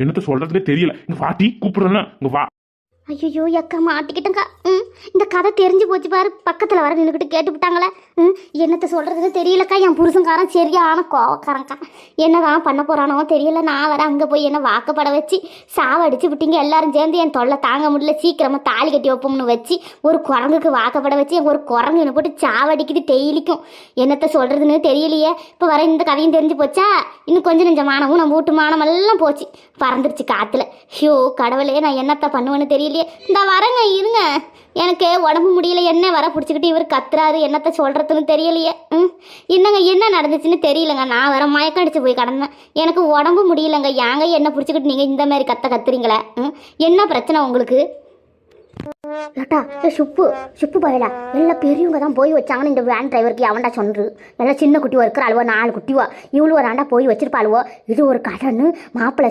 என்னத்த சொல்றதுலே தெரியல. இங்க வாட்டி கூப்பிடுறேன்னா இங்க வா. ஐயோ அக்கா மாட்டிக்கிட்டேங்க்கா. இந்த கதை தெரிஞ்சு போச்சு பாரு. பக்கத்தில் வர நின்றுக்கிட்டு கேட்டு விட்டாங்களே. என்னத்த சொல்கிறதுன்னு தெரியலக்கா. என் புருஷன்காரன் சரியான கோவக்காரங்க்கா. என்னதான் பண்ண போகிறானோ தெரியல. நான் வர அங்கே போய் என்ன வாக்கப்பட வச்சு சாவடிச்சு விட்டீங்க. எல்லாரும் சேர்ந்து என் தொல்லை தாங்க முடியல. சீக்கிரமாக தாலி கட்டி வைப்போம்னு வச்சு ஒரு குரங்குக்கு வாக்கப்பட வச்சு என் ஒரு குரங்கு என்னை போட்டு சாவடிக்குது டெய்லிக்கும். என்னத்த சொல்கிறதுன்னு தெரியலையே. இப்போ வர இந்த கதையும் தெரிஞ்சு போச்சா. இன்னும் கொஞ்சம் நெஞ்ச மானமும் நம்ம வீட்டு மானமெல்லாம் போச்சு, பறந்துருச்சு காற்றுல. ஐயோ கடவுளே, நான் என்னத்த பண்ணுவேன்னு தெரியலையே. இந்த வரங்க இருங்க, எனக்கு உடம்பு முடியல. என்ன வர பிடிச்சிக்கிட்டு இவர் கத்துறாரு. என்னத்த சொல்றதுன்னு தெரியலையே. என்னங்க என்ன நடந்துச்சுன்னு தெரியலங்க. நான் வர மயக்கம் அடிச்சு போய் கடந்தேன். எனக்கு உடம்பு முடியலங்க. ஏங்க என்ன பிடிச்சிக்கிட்டு நீங்க இந்த மாதிரி கத்துறீங்களே? என்ன பிரச்சனை உங்களுக்கு? ஏட்டா சுப்பு பயலா எல்லாம் பெரியவங்க தான் போய் வச்சாங்கன்னு இந்த வேன் டிரைவருக்கு அவன்டா சொன்னு. எல்லாம் சின்ன குட்டிவா இருக்கிற அழுவோ 4 குட்டிவா இவ்வளோ வராண்டா போய் வச்சிருப்பாளுவோ. இது ஒரு கடன்னு மாப்பிள்ளை